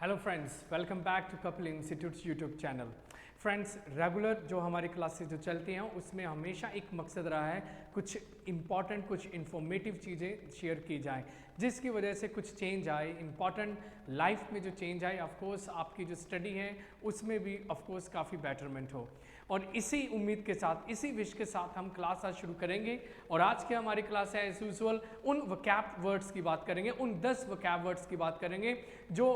Hello friends, welcome back to Kapil institute YouTube channel. Friends, regular जो हमारी classes जो चलती हैं उसमें हमेशा एक मकसद रहा है कुछ इम्पॉर्टेंट, कुछ इन्फॉर्मेटिव चीज़ें शेयर की जाएं, जिसकी वजह से कुछ चेंज आए, इम्पॉर्टेंट लाइफ में जो चेंज आए, ऑफ कोर्स आपकी जो स्टडी है उसमें भी ऑफ कोर्स काफ़ी बेटरमेंट हो। और इसी उम्मीद के साथ, इसी विश के साथ हम क्लास आज शुरू करेंगे। और आज की हमारी क्लास है एज यूजुअल उन वोकैब वर्ड्स की बात करेंगे, उन 10 वोकैब वर्ड्स की बात करेंगे जो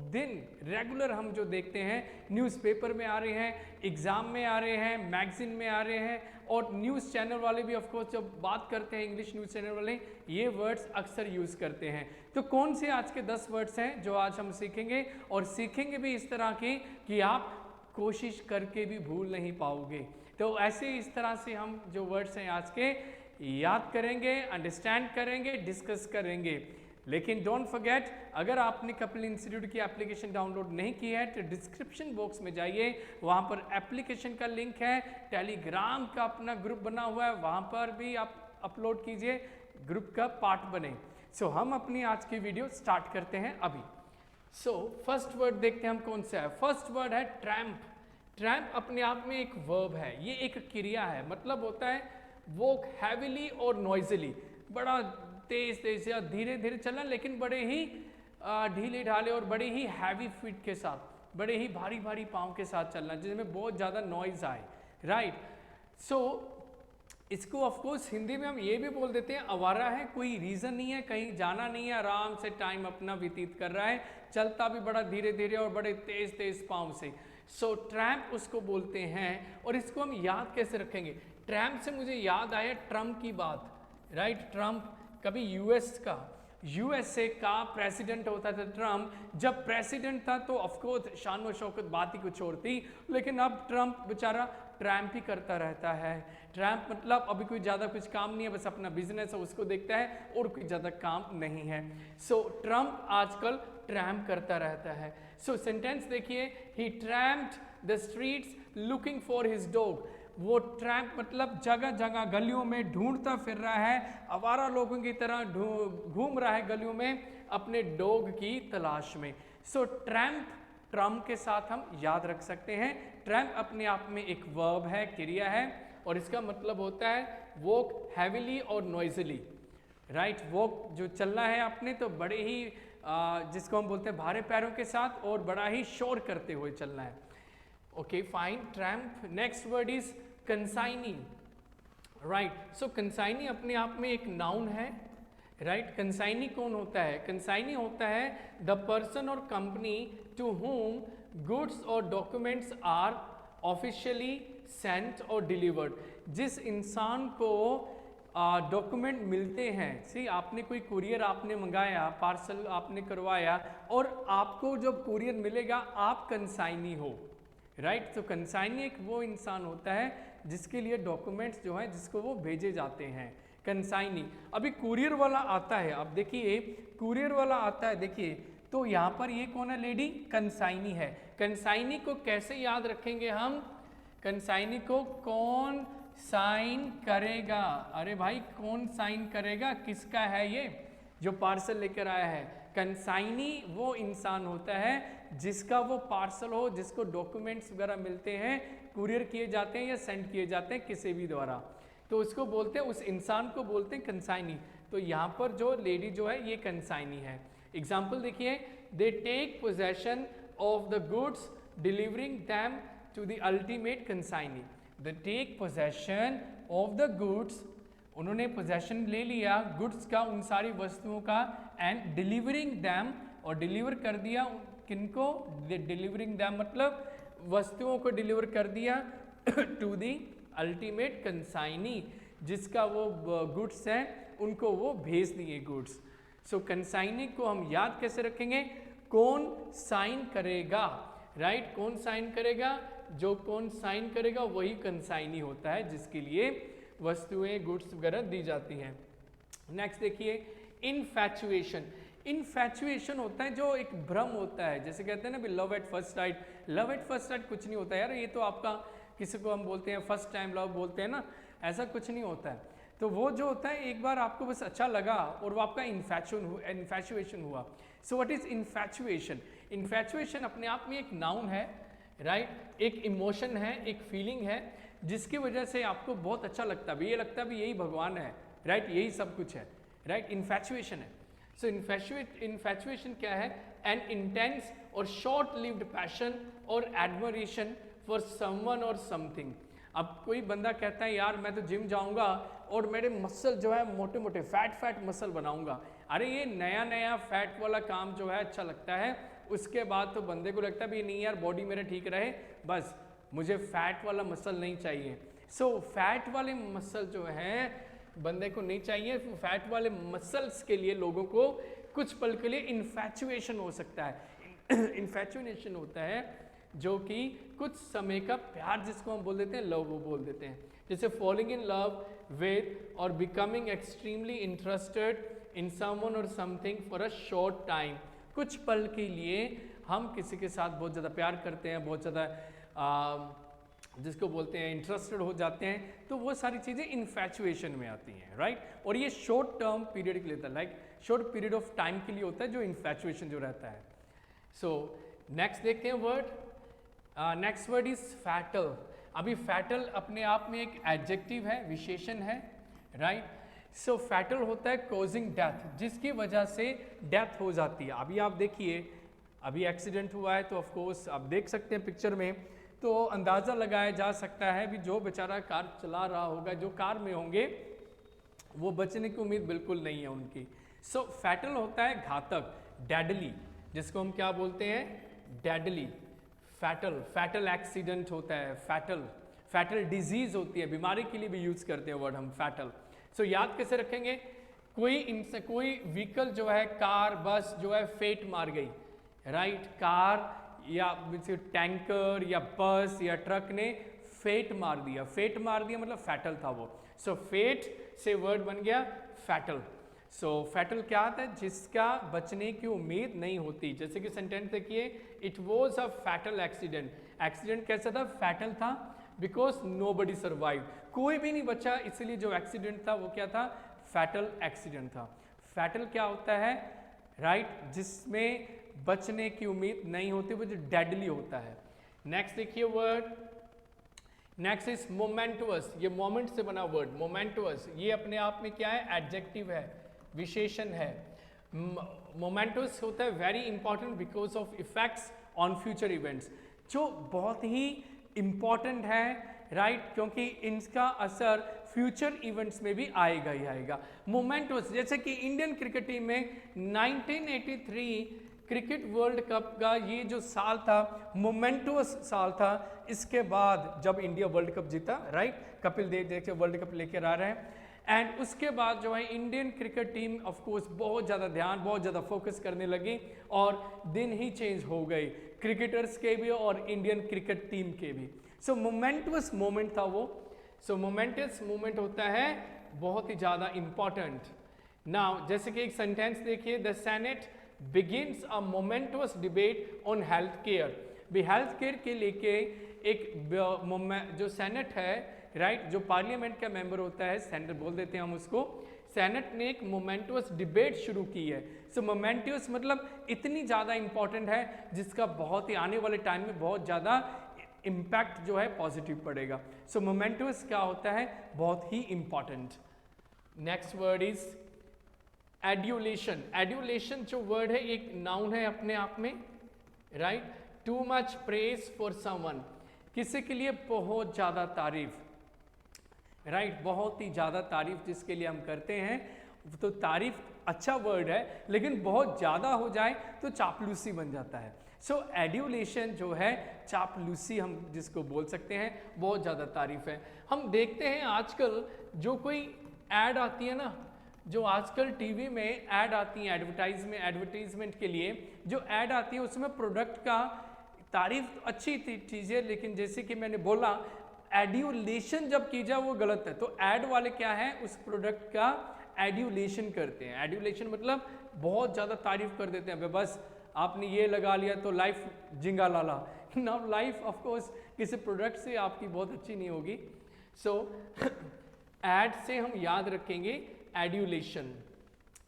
दिन रेगुलर हम जो देखते हैं, न्यूज़पेपर में आ रहे हैं, एग्जाम में आ रहे हैं, मैगजीन में आ रहे हैं, और न्यूज़ चैनल वाले भी ऑफ कोर्स जब बात करते हैं, इंग्लिश न्यूज़ चैनल वाले ये वर्ड्स अक्सर यूज़ करते हैं। तो कौन से आज के 10 वर्ड्स हैं जो आज हम सीखेंगे, और सीखेंगे भी इस तरह के कि आप कोशिश करके भी भूल नहीं पाओगे। तो ऐसे इस तरह से हम जो वर्ड्स हैं आज के याद करेंगे, अंडरस्टैंड करेंगे, डिस्कस करेंगे। लेकिन डोंट फॉरगेट, अगर आपने कपिल इंस्टीट्यूट की एप्लीकेशन डाउनलोड नहीं की है तो डिस्क्रिप्शन बॉक्स में जाइए, वहाँ पर एप्लीकेशन का लिंक है, टेलीग्राम का अपना ग्रुप बना हुआ है, वहाँ पर भी आप अपलोड कीजिए, ग्रुप का पार्ट बने। सो हम अपनी आज की वीडियो स्टार्ट करते हैं अभी। फर्स्ट वर्ड देखते हैं हम कौन सा है। फर्स्ट वर्ड है ट्रैम्प। ट्रैम्प अपने आप में एक वर्ब है, ये एक क्रिया है, मतलब होता है वॉक हैविली और नॉइजली, बड़ा तेज तेज या धीरे धीरे चलना, लेकिन बड़े ही ढीले ढाले और बड़े ही हैवी फीट के साथ, बड़े ही भारी भारी पाँव के साथ चलना, जिसमें बहुत ज़्यादा नॉइज आए, राइट। इसको ऑफ कोर्स हिंदी में हम ये भी बोल देते हैं आवारा है, कोई रीज़न नहीं है, कहीं जाना नहीं है, आराम से टाइम अपना व्यतीत कर रहा है, चलता भी बड़ा धीरे धीरे और बड़े तेज तेज पाँव से। ट्रैम्प उसको बोलते हैं। और इसको हम याद कैसे रखेंगे? ट्रैम्प से मुझे याद आया ट्रम्प की बात, राइट। ट्रम्प कभी यूएसए का प्रेसिडेंट होता था ट्रम्प, जब प्रेसिडेंट था तो ऑफकोर्स शान व शौकत बात ही कुछ और थी, लेकिन अब ट्रम्प बेचारा ट्रैम्प ही करता रहता है। ट्रैम्प मतलब अभी कोई ज़्यादा कुछ काम नहीं है, बस अपना बिजनेस है उसको देखता है और कोई ज़्यादा काम नहीं है। ट्रम्प आजकल ट्रैम्प करता रहता है। सेंटेंस देखिए, he tramped the streets looking for his dog. वो ट्रैम्प मतलब जगह जगह गलियों में ढूंढता फिर रहा है, आवारा लोगों की तरह घूम रहा है गलियों में अपने डॉग की तलाश में। ट्रम्प के साथ हम याद रख सकते हैं। ट्रैम्प अपने आप में एक वर्ब है, क्रिया है, और इसका मतलब होता है वॉक हैविली और नॉइजली, राइट। वॉक जो चलना है आपने तो बड़े ही जिसको हम बोलते हैं भारे पैरों के साथ, और बड़ा ही शोर करते हुए चलना है। Okay fine, tramp. Next word is consignee, right. Consignee अपने आप में एक नाउन है, राइट। कंसाइनी कौन होता है? कंसाइनी होता है द पर्सन और कंपनी टू होम गुड्स और डॉक्यूमेंट्स आर ऑफिशियली सेंट और डिलीवर्ड। जिस इंसान को डॉक्यूमेंट मिलते हैं, सी आपने कोई कुरियर आपने मंगाया, पार्सल आपने करवाया, और आपको जब कुरियर मिलेगा आप कंसाइनी हो, राइट। तो कंसाइनी एक वो इंसान होता है जिसके लिए डॉक्यूमेंट्स जो है जिसको वो भेजे जाते हैं, कंसाइनी। अभी कुरियर वाला आता है, अब देखिए कुरियर वाला आता है, देखिए तो यहाँ पर ये कौन है? लेडी, कंसाइनी है। कंसाइनी को कैसे याद रखेंगे हम? कंसाइनी को कौन साइन करेगा? अरे भाई कौन साइन करेगा? किसका है ये जो पार्सल लेकर आया है? कंसाइनी वो इंसान होता है जिसका वो पार्सल हो, जिसको डॉक्यूमेंट्स वगैरह मिलते हैं, कुरियर किए जाते हैं या सेंड किए जाते हैं किसी भी द्वारा, तो उसको बोलते हैं, उस इंसान को बोलते हैं कंसाइनी। तो यहाँ पर जो लेडी जो है ये कंसाइनी है। एग्जाम्पल देखिए, they take possession of the goods delivering them to the ultimate consignee. They take possession of the goods, उन्होंने पोजेशन ले लिया गुड्स का, उन सारी वस्तुओं का, एंड डिलीवरिंग दैम, और डिलीवर कर दिया किनको? डिलीवरिंग दैम मतलब वस्तुओं को डिलीवर कर दिया टू दी अल्टीमेट कंसाइनी, जिसका वो गुड्स है उनको वो भेज दिए गुड्स। कंसाइनी को हम याद कैसे रखेंगे? कौन साइन करेगा, राइट। कौन साइन करेगा? जो कौन साइन करेगा वही कंसाइनी होता है, जिसके लिए वस्तुएं गुड्स वगैरह दी जाती हैं। नेक्स्ट देखिए, इनफैचुएशन। इनफैचुएशन होता है जो एक भ्रम होता है, जैसे कहते हैं ना love at first sight. Love at first sight कुछ नहीं होता यार, ये तो आपका किसी को हम बोलते हैं फर्स्ट टाइम लव बोलते हैं ना, ऐसा कुछ नहीं होता है। तो वो जो होता है एक बार आपको बस अच्छा लगा और वो आपका इन्फैचुएशन हुआ। So what is infatuation? Infatuation अपने आप में एक नाउन है, राइट, एक इमोशन है, एक फीलिंग है, जिसकी वजह से आपको बहुत अच्छा लगता है, ये लगता है भी यही भगवान है, राइट, यही सब कुछ है, राइट, इन्फैचुएशन है। सो इन्फैचुएशन क्या है? एन इंटेंस और शॉर्ट लिव्ड पैशन और एडमरेशन फॉर समवन और समथिंग। अब कोई बंदा कहता है यार मैं तो जिम जाऊंगा और मेरे मसल जो है मोटे मोटे फैट मसल बनाऊंगा, अरे ये नया नया फैट वाला काम जो है अच्छा लगता है, उसके बाद तो बंदे को लगता है भी नहीं यार बॉडी मेरा ठीक रहे, बस मुझे फैट वाला मसल नहीं चाहिए। सो फैट वाले मसल जो है बंदे को नहीं चाहिए। फैट वाले मसल्स के लिए लोगों को कुछ पल के लिए इन्फैचुएशन हो सकता है। इन्फैचुएशन होता है जो कि कुछ समय का प्यार, जिसको हम बोल देते हैं लव, वो बोल देते हैं, जैसे फॉलिंग इन लव विद और becoming extremely interested in someone और something for a short time. कुछ पल के लिए हम किसी के साथ बहुत ज़्यादा प्यार करते हैं, बहुत ज़्यादा जिसको बोलते हैं इंटरेस्टेड हो जाते हैं, तो वो सारी चीज़ें इन्फैचुएशन में आती हैं, राइट। और ये शॉर्ट टर्म पीरियड के लिए होता है, like short period of time के लिए होता है जो इन्फैचुएशन जो रहता है। सो नेक्स्ट देखते हैं word, next word is fatal. अभी फैटल अपने आप में एक एडजेक्टिव है, विशेषण है, राइट। सो फैटल होता है कॉजिंग डेथ, जिसकी वजह से डेथ हो जाती है। अभी आप देखिए, अभी एक्सीडेंट हुआ है तो ऑफ कोर्स आप देख सकते हैं पिक्चर में, तो अंदाज़ा लगाया जा सकता है भी जो बेचारा कार चला रहा होगा, जो कार में होंगे, वो बचने की उम्मीद बिल्कुल नहीं है उनकी। सो फैटल होता है घातक, डेडली, जिसको हम क्या बोलते हैं, डेडली। फैटल एक्सीडेंट होता है, फैटल डिजीज होती है, बीमारी के लिए भी यूज करते हैं वर्ड हम फैटल। सो याद कैसे रखेंगे? कोई व्हीकल जो है, कार बस जो है फेट मार गई, राइट, कार या टैंकर या बस या ट्रक ने फेट मार दिया, मतलब फैटल था वो। सो फेट से वर्ड बन गया फैटल। सो फैटल क्या आता है? जिसका बचने की उम्मीद नहीं होती। जैसे कि सेंटेंस देखिए, it was a fatal accident. Accident कैसा था? फैटल था, बिकॉज नोबडी सर्वाइव, कोई भी नहीं बचा, इसलिए जो एक्सीडेंट था वो क्या था? फैटल एक्सीडेंट था। फैटल क्या होता है? राइट, जिसमें बचने की उम्मीद नहीं होती, वो जो डेडली होता है। नेक्स्ट देखिए वर्ड, नेक्स्ट इज मोमेंटुअस। ये मोमेंट से बना वर्ड, मोमेंटुअस, ये अपने आप में क्या है? एडजेक्टिव है, विशेषण है। मोमेंटुअस होता है very important because of effects on future events, जो बहुत ही इंपॉर्टेंट है, राइट, क्योंकि इनका असर फ्यूचर इवेंट्स में भी आएगा ही आएगा। मोमेंटुअस, जैसे कि इंडियन क्रिकेट टीम में 1983 क्रिकेट वर्ल्ड कप का ये जो साल था, मोमेंटुअस साल था। इसके बाद जब इंडिया वर्ल्ड कप जीता, राइट, कपिल देव देखिए वर्ल्ड कप लेकर आ रहे हैं, एंड उसके बाद जो है Indian cricket team of course बहुत ज़्यादा ध्यान, बहुत ज़्यादा फोकस करने लगी, और दिन ही चेंज हो गई क्रिकेटर्स के भी और इंडियन क्रिकेट टीम के भी। सो मोमेंटुअस मोमेंट था वो। सो मोमेंटस मोमेंट होता है बहुत ही ज़्यादा इंपॉर्टेंट। नाउ जैसे कि एक सेंटेंस देखिए, the senate begins a moments debate on health care. भी हेल्थ केयर के लेके एक जो सेनेट है, राइट, जो पार्लियामेंट का मेंबर होता है, सेनेट बोल देते हैं हम उसको, सेनेट ने एक मोमेंटस डिबेट शुरू की है। सो मोमेंटस मतलब इतनी ज़्यादा इंपॉर्टेंट है जिसका बहुत ही आने वाले टाइम में बहुत ज़्यादा इम्पैक्ट जो है पॉजिटिव पड़ेगा। सो मोमेंटस क्या होता है? बहुत ही important. Next word is adulation. Adulation जो वर्ड है एक नाउन है अपने आप में, right. Too much praise for someone, किसी के लिए बहुत ज़्यादा तारीफ, राइट, बहुत ही ज़्यादा तारीफ जिसके लिए हम करते हैं, तो तारीफ अच्छा वर्ड है, लेकिन बहुत ज़्यादा हो जाए तो चापलूसी बन जाता है। सो एड्यूलेशन जो है चापलूसी हम जिसको बोल सकते हैं, बहुत ज़्यादा तारीफ है। हम देखते हैं आजकल जो कोई ऐड आती है ना, जो आजकल टीवी में ऐड आती हैं एडवर्टाइजमेंट के लिए जो ऐड आती है, उसमें प्रोडक्ट का तारीफ अच्छी चीज़ है, लेकिन जैसे कि मैंने बोला एड्यूलेशन जब की जाए वो गलत है। तो ऐड वाले क्या है, उस प्रोडक्ट का एड्यूलेशन करते हैं। एड्यूलेशन मतलब बहुत ज़्यादा तारीफ कर देते हैं, बस आपने ये लगा लिया तो लाइफ जिंगा लाला। नाउ लाइफ ऑफ कोर्स किसी प्रोडक्ट से आपकी बहुत अच्छी नहीं होगी। सो एड से हम याद रखेंगे एड्यूलेशन।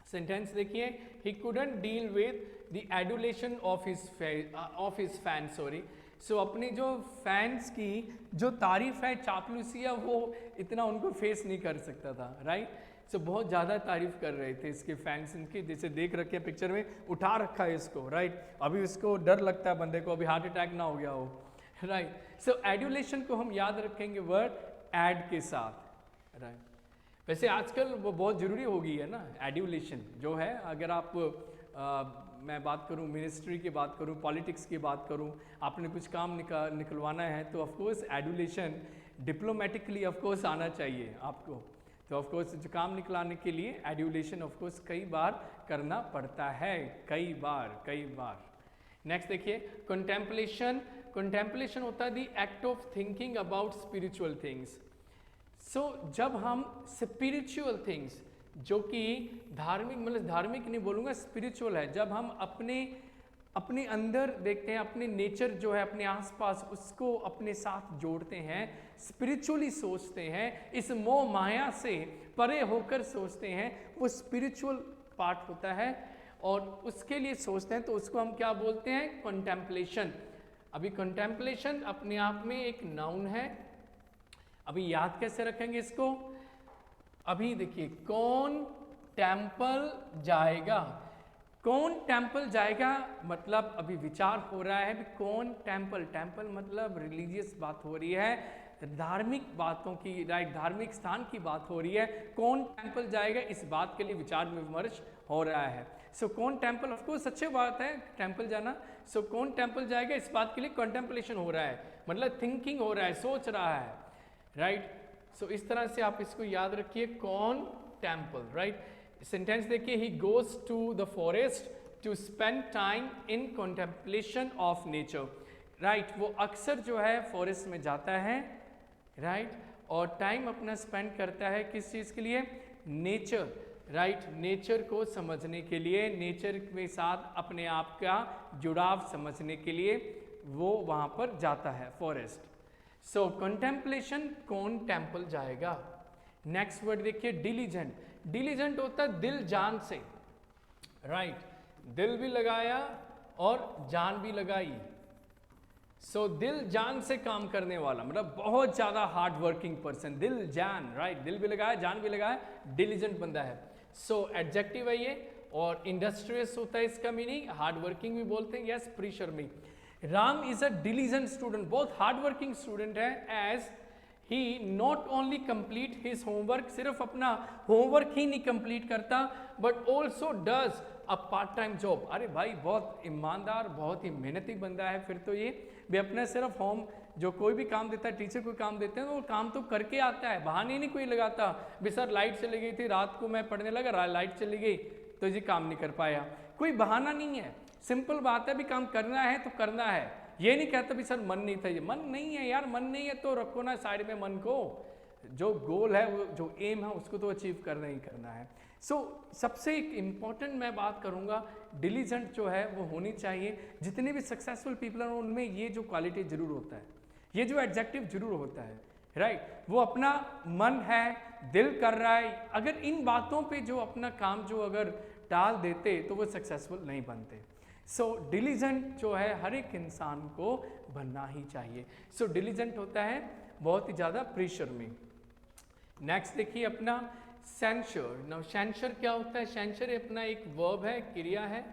सेंटेंस देखिए, he couldn't deal with the adulation of his fan, sorry. So अपनी जो फैंस की जो तारीफ है, चापलूसी है, वो इतना उनको फेस नहीं कर सकता था, राइट। सो बहुत ज़्यादा तारीफ कर रहे थे इसके फैंस, इनकी जैसे देख रखे हैं पिक्चर में, उठा रखा है इसको, राइट। अभी इसको डर लगता है बंदे को, अभी हार्ट अटैक ना हो गया हो, राइट। सो एडुलेशन को हम याद रखेंगे वर्ड एड के साथ, राइट। वैसे आजकल वो बहुत ज़रूरी हो गई है ना, एडुलेशन जो है। अगर आप मैं बात करूं, मिनिस्ट्री की बात करूं, पॉलिटिक्स की बात करूं, आपने कुछ काम निकलवाना है तो ऑफकोर्स एडुलेशन डिप्लोमेटिकली ऑफकोर्स आना चाहिए आपको। तो ऑफकोर्स जो काम निकलाने के लिए एडुलेशन ऑफकोर्स कई बार करना पड़ता है, कई बार। नेक्स्ट देखिए, कंटेम्पलेशन। कंटेम्पलेशन होता है the act of thinking about spiritual things. So जब हम स्पिरिचुअल थिंग्स, जो कि धार्मिक, मतलब धार्मिक नहीं बोलूँगा, स्पिरिचुअल है, जब हम अपने अंदर देखते हैं, अपने नेचर जो है, अपने आसपास, उसको अपने साथ जोड़ते हैं, स्पिरिचुअली सोचते हैं, इस मोह माया से परे होकर सोचते हैं, वो स्पिरिचुअल पार्ट होता है और उसके लिए सोचते हैं, तो उसको हम क्या बोलते हैं? कंटेम्पलेशन। अभी कंटेम्पलेशन अपने आप में एक नाउन है। अभी याद कैसे रखेंगे इसको? अभी देखिए, कौन टेम्पल जाएगा? कौन टेम्पल जाएगा मतलब अभी विचार हो रहा है भी कौन टेम्पल, टेम्पल मतलब रिलीजियस बात हो रही है, धार्मिक बातों की, राइट, धार्मिक स्थान की बात हो रही है। कौन टेम्पल जाएगा, इस बात के लिए विचार विमर्श हो रहा है। सो कौन टेम्पल, ऑफ कोर्स अच्छी बात है टेम्पल जाना। सो कौन टेम्पल जाएगा, इस बात के लिए कंटेम्पलेशन हो रहा है, मतलब थिंकिंग हो रहा है, सोच रहा है, राइट। सो इस तरह से आप इसको याद रखिए, कौन टेम्पल, राइट। सेंटेंस देखिए, he goes to the forest to spend time in contemplation of nature, right. वो अक्सर जो है फॉरेस्ट में जाता है, राइट, और टाइम अपना स्पेंड करता है किस चीज़ के लिए? नेचर, राइट, नेचर को समझने के लिए, नेचर के साथ अपने आप का जुड़ाव समझने के लिए वो वहाँ पर जाता है, फॉरेस्ट। सो कंटेम्पलेशन, कौन टेम्पल जाएगा। नेक्स्ट वर्ड देखिए, डिलीजेंट। डिलीजेंट होता है दिल जान से, राइट, दिल भी लगाया और जान भी लगाई। सो दिल जान से काम करने वाला, मतलब बहुत ज़्यादा हार्ड वर्किंग पर्सन, दिल जान, राइट, दिल भी लगाया, जान भी लगाया, डिलीजेंट बंदा है। सो एडजेक्टिव है ये, और इंडस्ट्रियस होता है इसका मीनिंग, हार्ड वर्किंग भी बोलते हैं, यस, परिश्रमी। Ram is a diligent student, बहुत हार्ड वर्किंग स्टूडेंट है, as he not only complete his homework, सिर्फ अपना होमवर्क ही नहीं कंप्लीट करता, but also does a part time job. अरे भाई, बहुत ईमानदार, बहुत ही मेहनती बंदा है। फिर तो ये भी अपना सिर्फ होम, जो कोई भी काम देता है, टीचर कोई काम देते हैं, तो वो काम तो करके आता है, बहाने नहीं कोई लगाता भी सर लाइट चली गई थी, रात को मैं पढ़ने लगा, लाइट चली गई तो ये काम नहीं कर पाया, कोई बहाना नहीं है। सिंपल बात है भी, काम करना है तो करना है, ये नहीं कहता भी सर मन नहीं था, ये मन नहीं है यार, मन नहीं है तो रखो ना साइड में मन को, जो गोल है, वो जो एम है, उसको तो अचीव करना ही करना है। सो सबसे एक इम्पॉर्टेंट मैं बात करूंगा, डिलीजेंट जो है वो होनी चाहिए। जितने भी सक्सेसफुल पीपल हैं उनमें ये जो क्वालिटी जरूर होता है, ये जो एडजेक्टिव जरूर होता है, राइट। वो अपना मन है, दिल कर रहा है, अगर इन बातों पे जो अपना काम जो अगर टाल देते तो वो सक्सेसफुल नहीं बनते। सो डिलीजेंट जो है हर एक इंसान को बनना ही चाहिए। सो डिलीजेंट होता है बहुत ही ज़्यादा परिश्रमी। नेक्स्ट देखिए अपना सेंशर। नाउ सेंशर क्या होता है? सेंशर अपना एक वर्ब है, क्रिया है,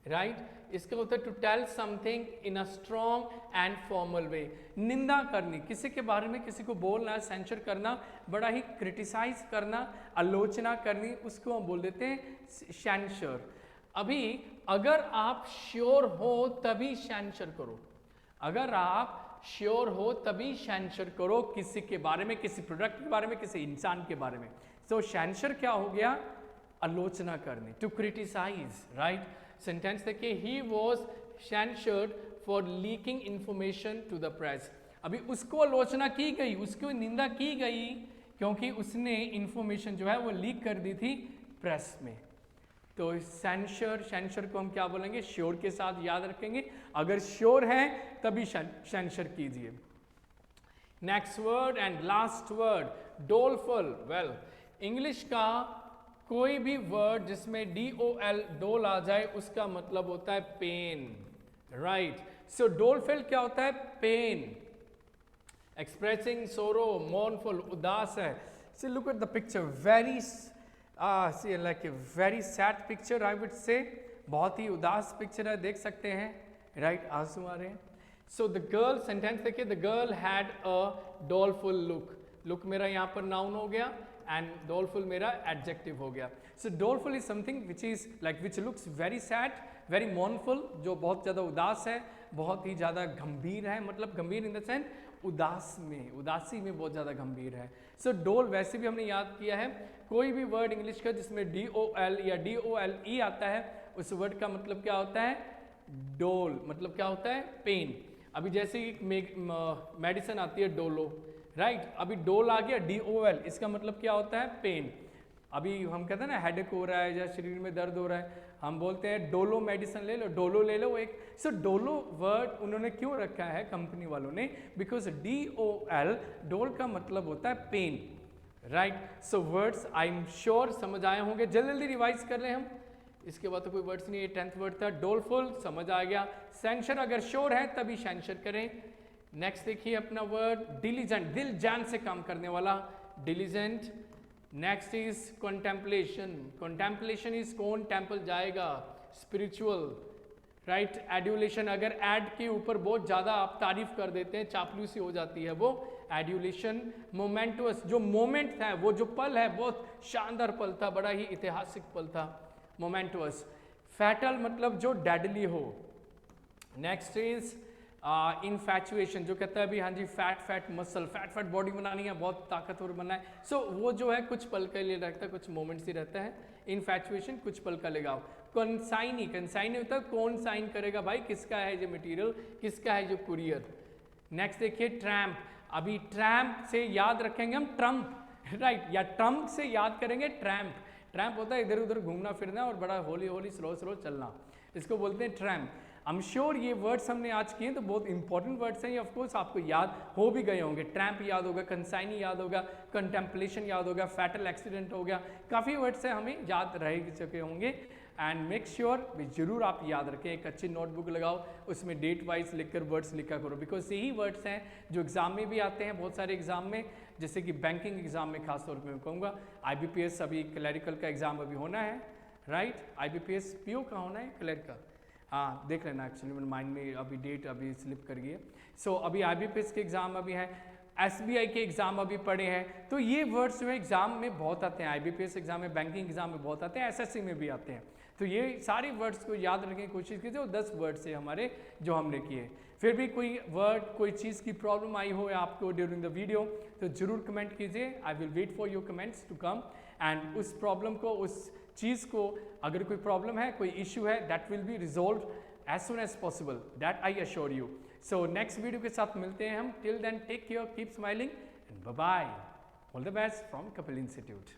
राइट। इसका होता है to tell something in a strong and formal way. निंदा करनी, किसी के बारे में किसी को बोलना, सेंशर करना, बड़ा ही क्रिटिसाइज करना, आलोचना करनी, उसको हम बोल देते हैं सेंशर। अभी अगर आप श्योर हो तभी सेंशर करो, अगर आप श्योर हो तभी सेंशर करो किसी के बारे में, किसी प्रोडक्ट के बारे में, किसी इंसान के बारे में। तो सेंशर क्या हो गया? आलोचना करनी, टू क्रिटिसाइज, राइट। सेंटेंस देखिए, he was censured for leaking information to the press. अभी उसको आलोचना की गई, उसको निंदा की गई क्योंकि उसने इंफॉर्मेशन जो है वो लीक कर दी थी प्रेस में। तो सेंशर, सेंशर को हम क्या बोलेंगे? श्योर के साथ याद रखेंगे, अगर श्योर है तभी सेंशर कीजिए। Next word and last word, doleful, well English का कोई भी वर्ड जिसमें DOL डोल आ जाए उसका मतलब होता है पेन, राइट। सो डोलफुल क्या होता है? पेन, एक्सप्रेसिंग सोरो, मोर्नफुल, उदास है। So look at the picture, very see like a very sad picture I would say, बहुत ही उदास पिक्चर है, देख सकते हैं, राइट, आंसू आ रहे हैं। सो द गर्ल, सेंटेंस देखिए, the girl had a doleful look, look मेरा यहाँ पर नाउन हो गया एंड डोलफुल मेरा एडजेक्टिव हो गया। So doleful is something which is like which looks very sad, very mournful, जो बहुत ज़्यादा उदास है, बहुत ही ज़्यादा गंभीर है, मतलब गंभीर इन द सेंस उदास में, उदासी में बहुत ज़्यादा गंभीर है। सो डोल वैसे भी हमने याद किया है, कोई भी वर्ड इंग्लिश का जिसमें DOL या DOLE आता है उस वर्ड का मतलब क्या होता है? डोल, मतलब क्या होता है? पेन। अभी जैसे एक मेडिसिन आती है डोलो, राइट, अभी डोल आ गया DOL, इसका मतलब क्या होता है? पेन। अभी हम कहते हैं ना हेडेक हो रहा है या शरीर में दर्द हो रहा है, हम बोलते हैं डोलो मेडिसिन ले लो, डोलो ले लो एक। सो डोलो वर्ड उन्होंने क्यों रखा है कंपनी वालों ने? बिकॉज DOL डोल का मतलब होता है pen, right. So words I am sure समझ आए होंगे, जल्दी जल्दी रिवाइज कर रहे हैं हम, इसके बाद तो कोई वर्ड्स नहीं है। 10th वर्ड था डोलफुल, समझ आ गया। सेंशर, अगर श्योर है तभी सेंशर करें। नेक्स्ट देखिए अपना वर्ड डिलीजेंट, दिल जान से काम करने वाला, diligent. Next is contemplation, contemplation is कौन टेम्पल जाएगा, स्पिरिचुअल, राइट। एड्यूलेशन, अगर एड के ऊपर बहुत ज़्यादा आप तारीफ कर देते हैं, चापलूसी हो जाती है, वो एड्यूलेशन। मोमेंटुअस, जो मोमेंट था, वो जो पल है, बहुत शानदार पल था, बड़ा ही ऐतिहासिक पल था, मोमेंटुअस। फैटल, मतलब जो डेडली हो। नेक्स्ट इज इनफैचुएशन, जो कहता है अभी हाँ जी फैट मसल, फैट बॉडी बनानी है, बहुत ताकतवर बनना है। सो वो जो है कुछ पल के लिए रहता है, कुछ मोमेंट्स ही रहता है। इनफैचुएशन कुछ पल का लगाओ। कंसाइनी, कंसाइनी होता है कौन साइन करेगा भाई, किसका है जो मटेरियल, किसका है जो कुरियर। नेक्स्ट देखिए ट्रैम्प, अभी ट्रैम्प से याद रखेंगे हम ट्रम्प, राइट, या ट्रम्प से याद करेंगे ट्रैम्प। ट्रैम्प होता है इधर उधर घूमना फिरना और बड़ा होली होली स्लो स्लो चलना, इसको बोलते हैं ट्रैम्प। आई एम श्योर ये वर्ड्स हमने आज किए तो बहुत इंपॉर्टेंट वर्ड्स हैं, ये ऑफकोर्स आपको याद हो भी गए होंगे। ट्रैम्प याद होगा, कंसाइनी याद होगा, कंटेम्पलेशन याद होगा, फैटल एक्सीडेंट हो गया, काफ़ी वर्ड्स हैं हमें याद रह चुके होंगे। एंड मेक श्योर जरूर आप याद रखें, एक अच्छी नोटबुक लगाओ, उसमें डेट वाइज लिखकर वर्ड्स लिखा करो, बिकॉज यही वर्ड्स हैं जो एग्जाम में भी आते हैं, बहुत सारे एग्जाम में, जैसे कि बैंकिंग एग्जाम में खासतौर पर मैं कहूँगा। IBPS अभी क्लैरिकल का एग्जाम अभी होना है, राइट। IBPS PO का होना है, क्लैरिकल, हाँ देख लेना, एक्चुअली मेरे माइंड में अभी डेट अभी स्लिप कर गई है। सो अभी IBPS के एग्जाम अभी है, SBI के एग्जाम अभी पढ़े हैं, तो ये वर्ड्स जो है एग्जाम में बहुत आते हैं, IBPS एग्जाम में, बैंकिंग एग्जाम में बहुत आते हैं, SSC में भी आते हैं। तो ये सारे वर्ड्स को याद रखने की कोशिश कीजिए, और 10 वर्ड्स है हमारे जो हमने किए। फिर भी कोई वर्ड, कोई चीज़ की प्रॉब्लम आई हो आपको ड्यूरिंग द वीडियो तो जरूर कमेंट कीजिए, I will wait for your comments to come. And उस प्रॉब्लम को, उस चीज़ को, अगर कोई प्रॉब्लम है, कोई इशू है, that will be resolve as soon as possible, that I assure you. So next video के साथ मिलते हैं हम, till then take care, keep smiling and bye bye, all the best from Kapil Institute.